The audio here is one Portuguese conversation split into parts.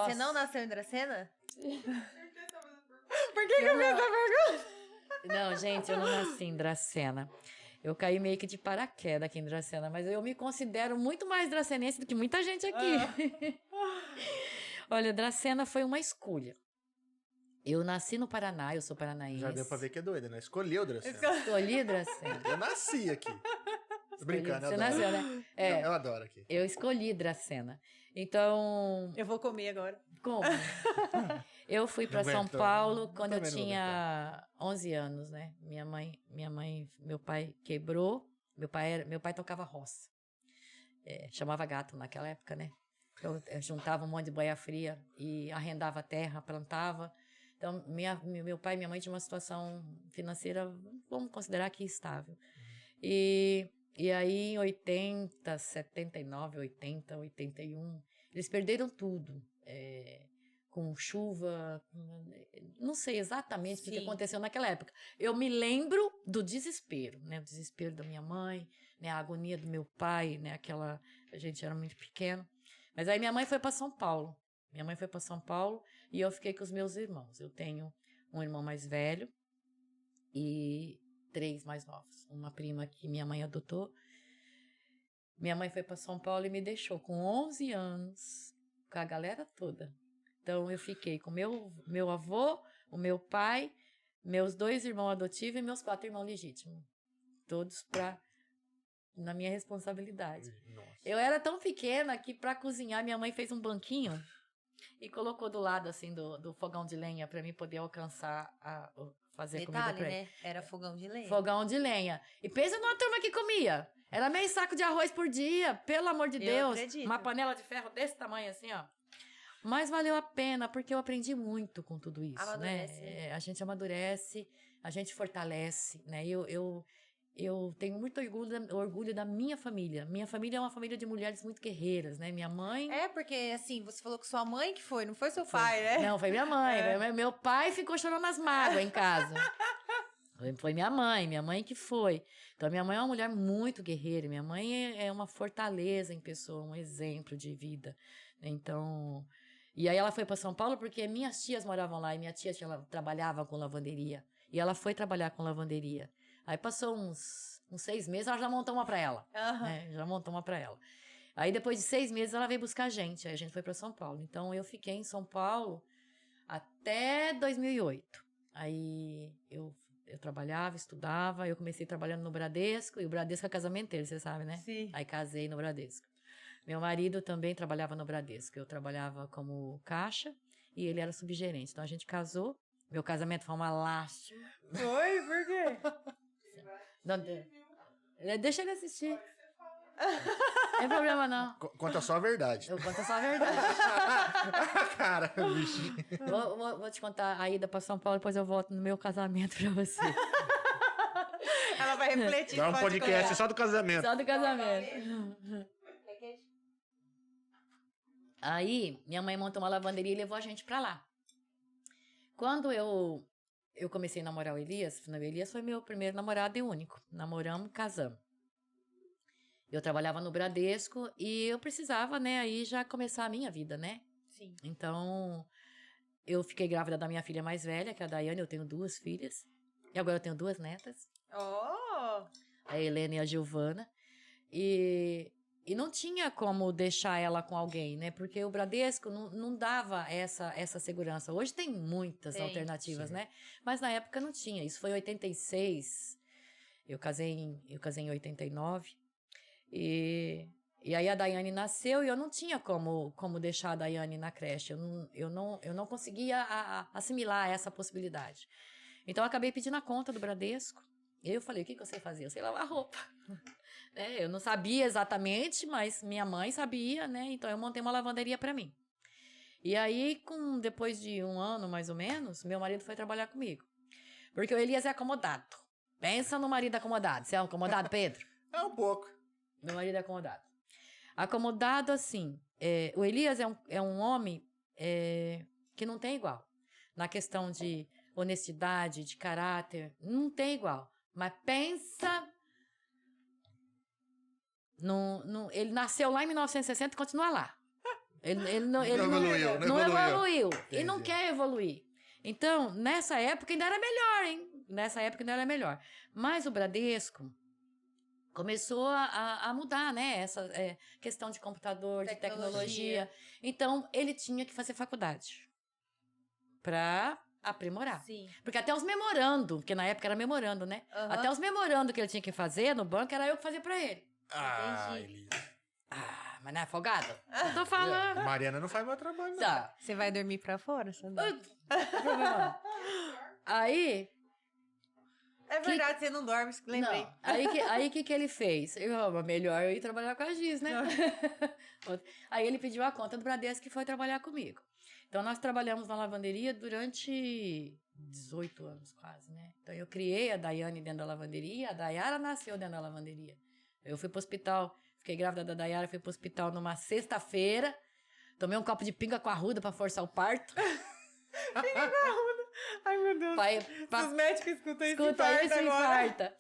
Você não nasceu em Dracena? Por que eu fiz essa pergunta? Não, gente, eu não nasci em Dracena. Eu caí meio que de paraquedas aqui em Dracena, mas eu me considero muito mais dracenense do que muita gente aqui. Olha, Dracena foi uma escolha. Eu nasci no Paraná, eu sou paranaense. Já deu pra ver que é doida, né? Escolheu Dracena. Escolhi Dracena. Eu nasci aqui. Tô brincando, Você eu adoro. nasceu, né? Eu adoro aqui. Eu escolhi Dracena. Então... Eu vou comer agora. Como? Eu fui para São Aguento. Paulo quando eu Também não vou tinha 11 anos, né? Meu pai quebrou. Meu pai tocava roça. Chamava gato naquela época, né? Eu juntava um monte de boia fria e arrendava terra, plantava. Então, meu pai e minha mãe tinham uma situação financeira, vamos considerar que estável. E aí, em 80, 79, 80, 81, eles perderam tudo. Com chuva, não sei exatamente o que aconteceu naquela época. Eu me lembro do desespero, né? O desespero da minha mãe, né? A agonia do meu pai, né? A gente era muito pequeno. Mas aí minha mãe foi para São Paulo. E eu fiquei com os meus irmãos. Eu tenho um irmão mais velho e 3 mais novos. Uma prima que minha mãe adotou. Minha mãe foi para São Paulo e me deixou com 11 anos, com a galera toda. Então, eu fiquei com meu avô, o meu pai, meus 2 irmãos adotivos e meus 4 irmãos legítimos. Todos na minha responsabilidade. Nossa. Eu era tão pequena que, para cozinhar, minha mãe fez um banquinho e colocou do lado, assim, do fogão de lenha para mim poder alcançar fazer comida para ele. Né? Era fogão de lenha. Fogão de lenha. E pensa numa turma que comia. Era meio saco de arroz por dia, pelo amor de Deus. Acredito. Uma panela de ferro desse tamanho, assim, ó. Mas valeu a pena, porque eu aprendi muito com tudo isso, Amadurece, né? A gente amadurece, a gente fortalece, né? Eu tenho muito orgulho da minha família. Minha família é uma família de mulheres muito guerreiras, né? Minha mãe... Porque, assim, você falou que sua mãe que foi, não foi seu pai, né? Não, foi minha mãe. Meu pai ficou chorando as mágoas em casa. Foi minha mãe que foi. Então, minha mãe é uma mulher muito guerreira. Minha mãe é uma fortaleza em pessoa, um exemplo de vida. Então... E aí ela foi para São Paulo porque minhas tias moravam lá e minha tia trabalhava com lavanderia. E ela foi trabalhar com lavanderia. Aí passou uns 6 meses, ela já montou uma para ela. Né? Já montou uma para ela. Aí depois de 6 meses ela veio buscar a gente. Aí a gente foi para São Paulo. Então eu fiquei em São Paulo até 2008. Aí eu trabalhava, estudava. Eu comecei trabalhando no Bradesco. E o Bradesco é casamenteiro, você sabe, né? Sim. Aí casei no Bradesco. Meu marido também trabalhava no Bradesco. Eu trabalhava como caixa e ele era subgerente. Então, a gente casou. Meu casamento foi uma lástima. Foi? Por quê? Não, deixa ele assistir. Não tem problema, não. Conta só a verdade. Eu conto só a verdade. Cara, bichinho. Vou te contar a ida para São Paulo, depois eu volto no meu casamento para você. Ela vai refletir. Dá um podcast só do casamento. Só do casamento. Aí, minha mãe montou uma lavanderia e levou a gente pra lá. Quando eu comecei a namorar o Elias foi meu primeiro namorado e único. Namoramos, casamos. Eu trabalhava no Bradesco e eu precisava, né, aí já começar a minha vida, né? Sim. Então, eu fiquei grávida da minha filha mais velha, que é a Daiane. Eu tenho 2 filhas. E agora eu tenho 2 netas. Oh! A Helena e a Giovana. E não tinha como deixar ela com alguém, né? Porque o Bradesco não dava essa segurança. Hoje tem muitas alternativas, sim. né? Mas na época não tinha. Isso foi em 86. Eu casei em 89. E aí a Daiane nasceu e eu não tinha como deixar a Daiane na creche. Eu não conseguia assimilar essa possibilidade. Então eu acabei pedindo a conta do Bradesco. E aí eu falei, o que você fazia? Eu sei lavar roupa. Eu não sabia exatamente, mas minha mãe sabia, né? Então eu montei uma lavanderia para mim. E aí, depois de 1 ano, mais ou menos, meu marido foi trabalhar comigo. Porque o Elias é acomodado. Pensa no marido acomodado. Você é acomodado, Pedro? É um pouco. Meu marido é acomodado. Acomodado, assim, o Elias é um homem que não tem igual. Na questão de honestidade, de caráter, não tem igual. Mas pensa... ele nasceu lá em 1960 e continua lá. Ele Não evoluiu, não não evoluiu. evoluiu. E não Entendi. quer evoluir. Então, nessa época ainda era melhor, hein? Nessa época ainda era melhor. Mas o Bradesco começou a mudar, né? Essa questão de computador, de tecnologia. Então, ele tinha que fazer faculdade para aprimorar. Sim. Porque até os memorando, porque na época era memorando, né? Aham. Até os memorando que ele tinha que fazer no banco, era eu que fazia para ele. Ah, Entendi. Elisa. Ah, mas não é folgado? Eu tô falando. Mariana não faz meu trabalho, não. Tá. Você vai dormir pra fora, sabe? Aí, É verdade, você não dorme, lembrei. não. Aí que ele fez? Melhor eu ir trabalhar com a Giz, né? Aí ele pediu a conta do Bradesco e foi trabalhar comigo. Então, nós trabalhamos na lavanderia durante 18 anos quase, né? Então, eu criei a Daiane dentro da lavanderia, a Dayara nasceu dentro da lavanderia. Eu fui pro hospital, fiquei grávida da Dayara, fui pro hospital numa sexta-feira, tomei um copo de pinga com arruda pra forçar o parto. Ai, meu Deus. Pra Os médicos escutam isso, escuta isso, agora. infarta.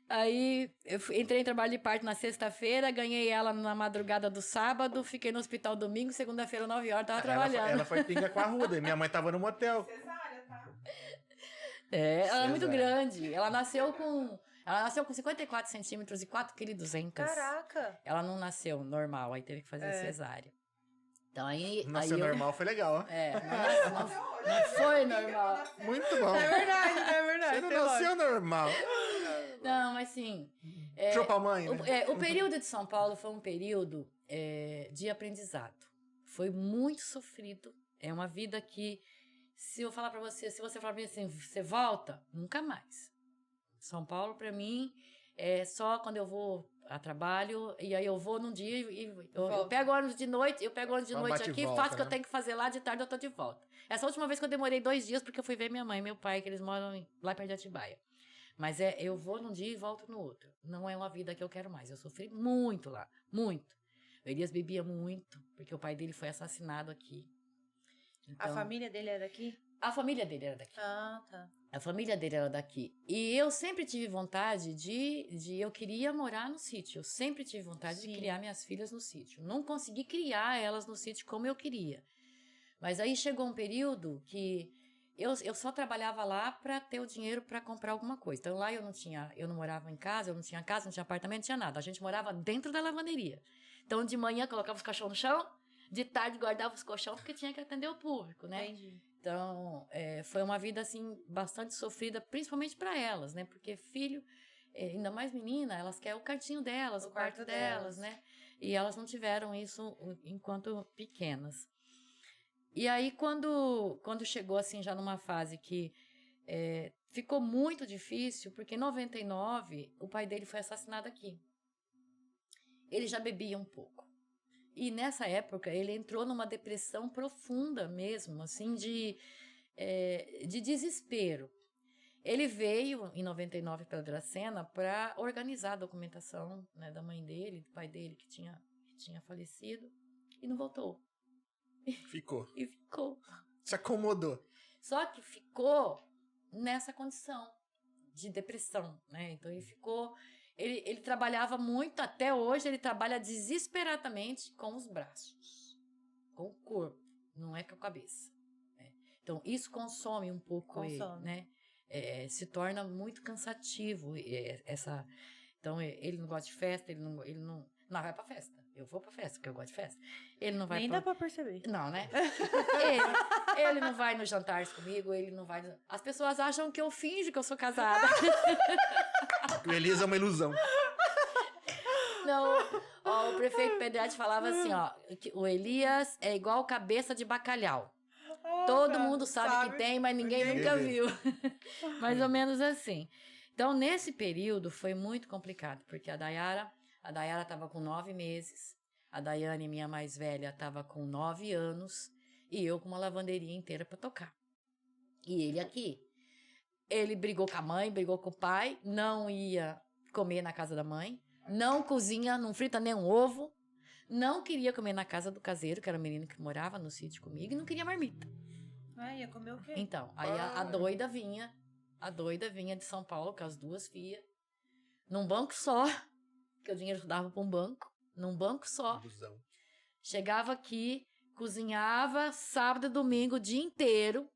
Aí, entrei em trabalho de parto na sexta-feira, ganhei ela na madrugada do sábado, fiquei no hospital domingo, segunda-feira, 9 horas, tava trabalhando. Ela foi pinga com a ruda e minha mãe tava no motel. Ela é muito Cesárea. grande. Ela nasceu com 54 centímetros e 4,2 kg. Caraca. Ela não nasceu normal, aí teve que fazer cesárea. Então aí... Nascer normal foi legal, ó. Não foi normal. Muito bom. É verdade. Você não tem lógica. nasceu normal. Não, mas sim... Show pra mãe, né? O período de São Paulo foi um período de aprendizado. Foi muito sofrido. É uma vida que, se você falar pra mim assim, você volta? Nunca mais. São Paulo, pra mim, é só quando eu vou a trabalho, e aí eu vou num dia e eu pego ônibus de noite, Só um bate e aqui, volta, faço o que eu né? tenho que fazer lá, de tarde eu tô de volta. Essa última vez que eu demorei 2 dias, porque eu fui ver minha mãe e meu pai, que eles moram lá perto de Atibaia. Mas eu vou num dia e volto no outro. Não é uma vida que eu quero mais. Eu sofri muito lá, muito. O Elias bebia muito, porque o pai dele foi assassinado aqui. A família dele é daqui? A família dele era daqui. Ah, tá. A família dele era daqui. E eu sempre tive vontade eu queria morar no sítio. Eu sempre tive vontade de criar minhas filhas no sítio. Não consegui criar elas no sítio como eu queria. Mas aí chegou um período que eu só trabalhava lá para ter o dinheiro para comprar alguma coisa. Então lá eu não morava em casa, eu não tinha casa, não tinha apartamento, não tinha nada. A gente morava dentro da lavanderia. Então de manhã colocava os colchões no chão, de tarde guardava os colchões porque tinha que atender o público, né? Entendi. Então, foi uma vida, assim, bastante sofrida, principalmente para elas, né? Porque filho, ainda mais menina, elas querem o cantinho delas, o quarto delas, né? E elas não tiveram isso enquanto pequenas. E aí, quando chegou, assim, já numa fase que ficou muito difícil, porque em 99, o pai dele foi assassinado aqui. Ele já bebia um pouco. E nessa época ele entrou numa depressão profunda mesmo, assim, de desespero. Ele veio em 99 para Dracena para organizar a documentação, né, da mãe dele, do pai dele que tinha falecido, e não voltou. Ficou. E ficou. Se acomodou. Só que ficou nessa condição de depressão, né? Então ele ficou... Ele trabalhava muito, até hoje ele trabalha desesperadamente com os braços, com o corpo, não é com a cabeça, né? Então isso consome um pouco ele, né? Se torna muito cansativo então ele não gosta de festa, ele não vai pra festa. Eu vou pra festa, porque eu gosto de festa. Ele não vai Nem dá pra perceber. Não, né? ele não vai nos jantares comigo, ele não vai... As pessoas acham que eu finjo que eu sou casada. O Elisa é uma ilusão. Não, o prefeito Pedretti falava assim, que o Elias é igual cabeça de bacalhau. Todo mundo sabe que tem, mas ninguém nunca viu. Mais ou menos assim. Então, nesse período, foi muito complicado, porque a Dayara estava com 9 meses, a Daiane, minha mais velha, estava com 9 anos, e eu com uma lavanderia inteira para tocar. E ele aqui. Ele brigou com a mãe, brigou com o pai, não ia comer na casa da mãe, não cozinha, não frita nem um ovo, não queria comer na casa do caseiro, que era o menino que morava no sítio comigo, e não queria marmita. Ia comer o quê? Então, aí a doida vinha de São Paulo com as 2 filhas, num banco só, que o dinheiro dava para um banco, num banco só. Ilusão. Chegava aqui, cozinhava sábado e domingo o dia inteiro,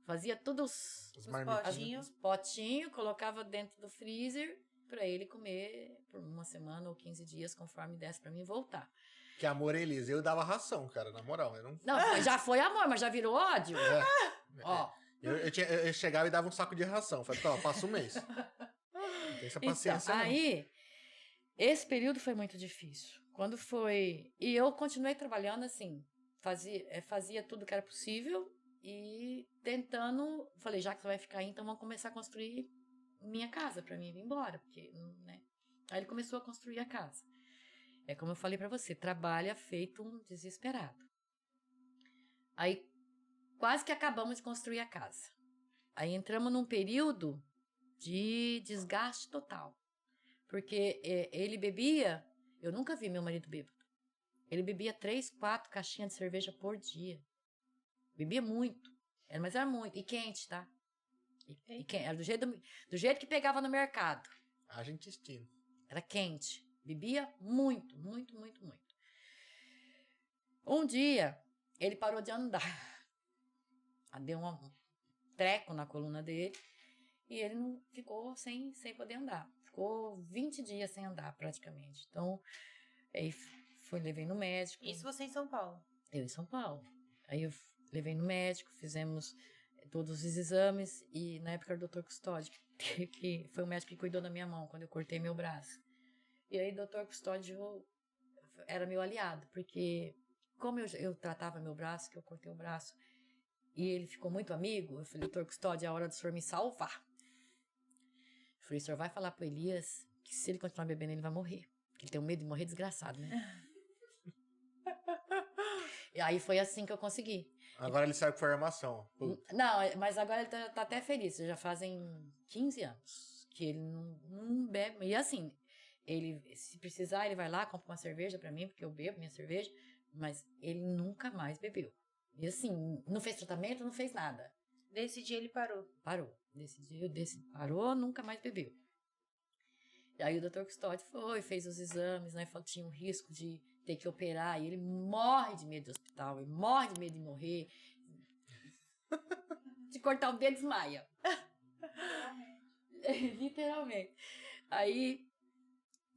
fazia todos Os Os marmitinhos. potinhos. potinhos, colocava dentro do freezer para ele comer por uma semana ou 15 dias, conforme desse para mim voltar. Que amor, Elisa. Eu dava ração, cara, na moral. Eu não. Não, já foi amor, mas já virou ódio. É. Ó, Eu chegava e dava um saco de ração. Falei, tá, passa um mês. Tem essa paciência, então, não. aí, esse período foi muito difícil. Quando foi... E eu continuei trabalhando assim, fazia tudo que era possível e tentando... Falei, já que você vai ficar aí, então vamos começar a construir minha casa pra mim ir embora, porque, né? Aí ele começou a construir a casa. É como eu falei pra você, trabalha feito um desesperado. Aí, quase que acabamos de construir a casa. Aí entramos num período de desgaste total. Porque ele bebia... Eu nunca vi meu marido bêbado. Ele bebia 3, 4 caixinhas de cerveja por dia. Bebia muito. Mas era muito. E quente, tá? Era do jeito que pegava no mercado. Haja intestino. Era quente. Bebia muito, muito, muito, muito. Um dia, ele parou de andar. Deu um treco na coluna dele. E ele não ficou sem poder andar. Ficou 20 dias sem andar, praticamente. Então, aí levei no médico. Isso você em São Paulo. Eu em São Paulo. Aí eu levei no médico, fizemos todos os exames. E na época era o Dr. Custódio, que foi o médico que cuidou da minha mão quando eu cortei meu braço. E aí o Dr. Custódio era meu aliado, porque como eu tratava meu braço, que eu cortei o braço, e ele ficou muito amigo, eu falei, Dr. Custódio, é a hora do senhor me salvar. Eu falei, o senhor vai falar pro Elias que se ele continuar bebendo, ele vai morrer. Porque ele tem medo de morrer desgraçado, né? E aí foi assim que eu consegui. Agora ele sabe que foi armação. Puta. Não, mas agora ele tá até feliz. Já fazem 15 anos que ele não bebe. E assim, ele, se precisar, ele vai lá, compra uma cerveja pra mim, porque eu bebo minha cerveja. Mas ele nunca mais bebeu. E assim, não fez tratamento, não fez nada. Desse dia ele parou. Parou. Parou, nunca mais bebeu. E aí o Dr. Custódio fez os exames, né? Falou que tinha um risco de ter que operar. E ele morre de medo de hospital, ele morre de medo de morrer. De cortar o dedo, desmaia. Literalmente. Aí,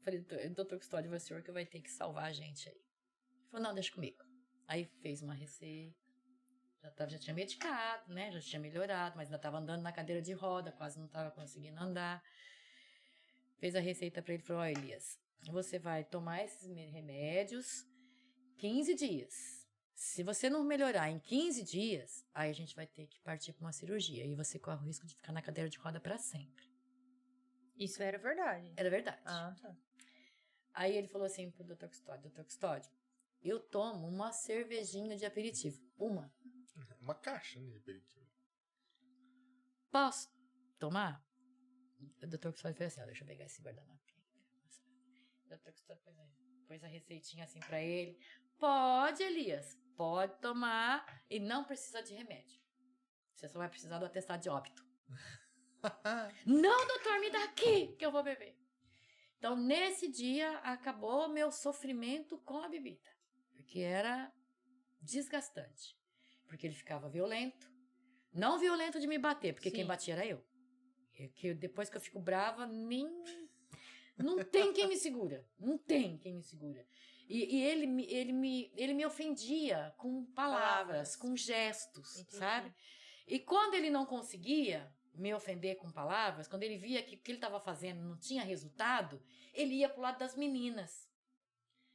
falei, Dr. Custódio, vai ser o senhor que vai ter que salvar a gente aí. Ele falou, não, deixa comigo. Aí fez uma receita. Já tinha medicado, né? Já tinha melhorado, mas ainda estava andando na cadeira de roda, quase não estava conseguindo andar. Fez a receita para ele e falou, ó, Elias, você vai tomar esses remédios 15 dias. Se você não melhorar em 15 dias, aí a gente vai ter que partir para uma cirurgia. E você corre o risco de ficar na cadeira de roda para sempre. Isso era verdade. Era verdade. Ah, tá. Aí ele falou assim pro Dr. Custódio, eu tomo uma cervejinha de aperitivo. Uma caixa, né, de aperitivo. Posso tomar? O Dr. Custódio fez assim, ó, deixa eu pegar esse guardanapo. O Dr. Custódio pôs a receitinha assim pra ele. Pode, Elias, pode tomar e não precisa de remédio. Você só vai precisar do atestado de óbito. Não, doutor, me dá aqui que eu vou beber. Então, nesse dia, acabou meu sofrimento com a bebida. Porque era desgastante. Porque ele ficava violento. Não violento de me bater, porque Sim. quem batia era eu. Depois que eu fico brava, não tem quem me segura. Não tem quem me segura. E ele me ofendia com palavras, com gestos, Entendi. sabe? E quando ele não conseguia me ofender com palavras, quando ele via que o que ele estava fazendo não tinha resultado, ele ia pro lado das meninas.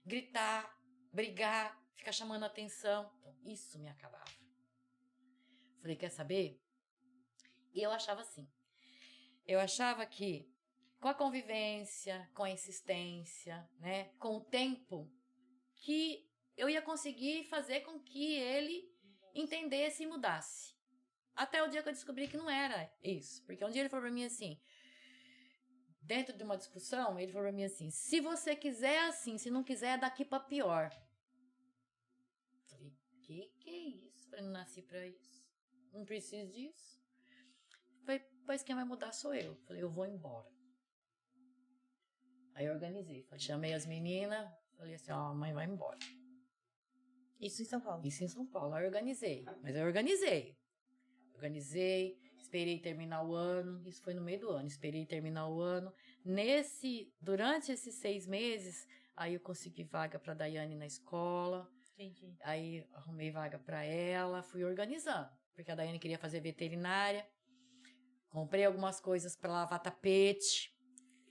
Gritar, brigar, ficar chamando atenção. Então, isso me acabava. Falei, quer saber? E eu achava assim. Eu achava que com a convivência, com a insistência, né, com o tempo, que eu ia conseguir fazer com que ele entendesse e mudasse. Até o dia que eu descobri que não era isso. Porque um dia ele falou pra mim assim, dentro de uma discussão, ele falou pra mim assim, se você quiser assim, se não quiser, é daqui pra pior. Eu falei, que é isso? Eu não nasci pra isso. Não preciso disso. Eu falei, pois quem vai mudar sou eu. Eu falei, eu vou embora. Aí eu organizei. Chamei as meninas, falei assim, ó, a mãe vai embora. Isso em São Paulo. Isso em São Paulo. Aí eu organizei. Mas eu organizei. Organizei, esperei terminar o ano. Isso foi no meio do ano. Esperei terminar o ano. Durante esses 6 meses, aí eu consegui vaga para Daiane na escola. Entendi. Aí arrumei vaga para ela. Fui organizando. Porque a Daiane queria fazer veterinária. Comprei algumas coisas para lavar tapete.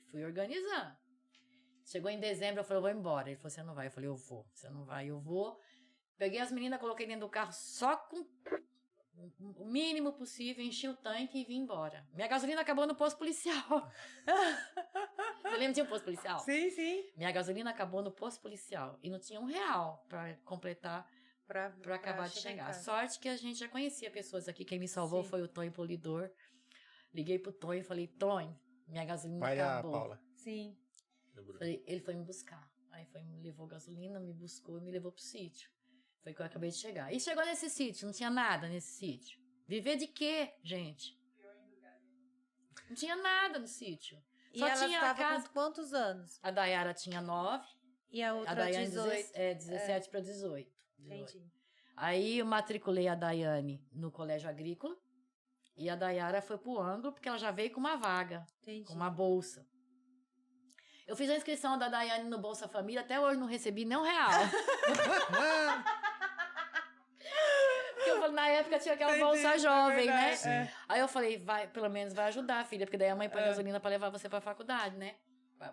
Fui organizando. Chegou em dezembro, eu falei, eu vou embora. Ele falou, você não vai? Eu falei, eu vou. Você não vai? Eu vou. Peguei as meninas, coloquei dentro do carro só com o mínimo possível, enchi o tanque e vim embora. Minha gasolina acabou no posto policial. Você lembra de um posto policial? Sim, sim. Minha gasolina acabou no posto policial. E não tinha R$1 para completar, para acabar de chegar. Sorte que a gente já conhecia pessoas aqui. Quem me salvou foi o Tonho Polidor. Liguei pro Tonho e falei, Tonho, minha gasolina acabou. Paula. Sim. Ele foi me buscar. Aí me levou gasolina, me buscou e me levou pro sítio. Foi que eu acabei de chegar. E chegou nesse sítio, não tinha nada nesse sítio. Viver de quê, gente? Não tinha nada no sítio. E Só ela tinha a estava casa. com quantos anos? A Dayara tinha 9. E a outra A Daiane 18? 17 para 18. Entendi. Aí eu matriculei a Daiane no colégio agrícola. E a Dayara foi pro ângulo, porque ela já veio com uma vaga. Entendi. Com uma bolsa. Eu fiz a inscrição da Daiane no Bolsa Família, até hoje não recebi nem R$1. Porque eu falei, na época tinha aquela bolsa jovem, né? Aí eu falei, pelo menos vai ajudar, filha, porque daí a mãe põe gasolina pra levar você pra faculdade, né?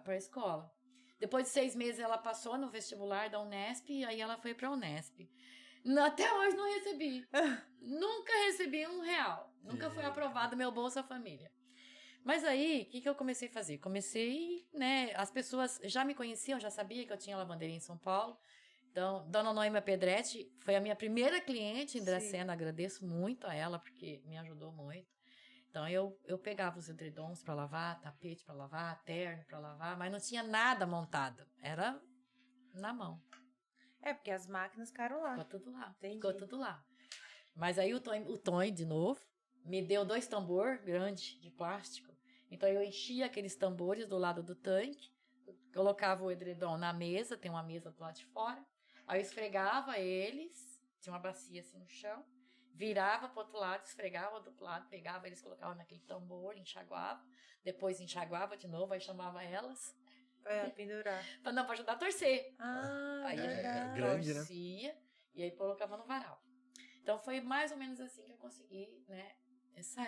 Pra escola. Depois de 6 meses ela passou no vestibular da Unesp, e aí ela foi pra Unesp. Até hoje não recebi. Nunca recebi R$1. Nunca foi aprovado meu Bolsa Família. Mas aí, o que eu comecei a fazer? Comecei, né, as pessoas já me conheciam, já sabia que eu tinha lavanderia em São Paulo. Então, Dona Noêmia Pedretti foi a minha primeira cliente em Dracena, agradeço muito a ela, porque me ajudou muito. Então, eu pegava os edredons para lavar, tapete para lavar, terno para lavar, mas não tinha nada montado, era na mão. Porque as máquinas ficaram lá. Ficou tudo lá, Entendi. ficou tudo lá. Mas aí o Tonho, de novo, me deu 2 tambor grandes de plástico. Então eu enchia aqueles tambores do lado do tanque, colocava o edredom na mesa, tem uma mesa do lado de fora, aí eu esfregava eles, tinha uma bacia assim no chão, virava pro outro lado, esfregava do outro lado, pegava eles, colocava naquele tambor, enxaguava, depois enxaguava de novo, aí chamava elas. Pendurar. Pra ajudar a torcer. Aí a verdade. gente Grande, né? torcia e aí colocava no varal. Então foi mais ou menos assim que eu consegui, né, sair.